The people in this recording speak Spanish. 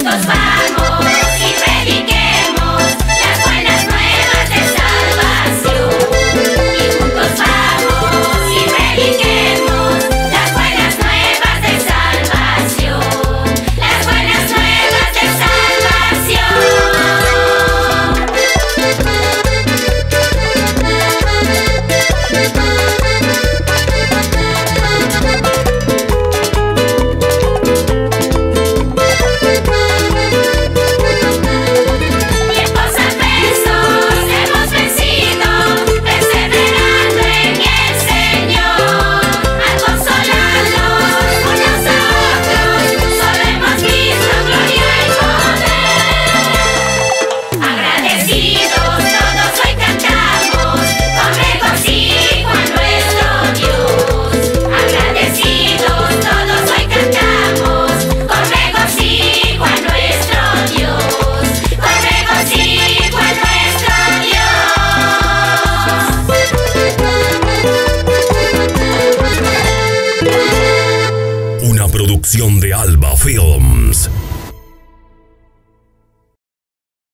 juntos vamos y prediquemos las buenas nuevas de salvación. Y juntos vamos y prediquemos las buenas nuevas de salvación. Las buenas nuevas de salvación. Tiempos adversos hemos vencido, perseverando en el Señor. Al consolarnos unos a otros, solo hemos visto gloria y poder. Agradecidos todos hoy cantamos, con regocijo a nuestro Dios. Agradecidos todos hoy cantamos, con regocijo a nuestro Dios. Con regocijo a nuestro Dios. Una producción de Alba Films.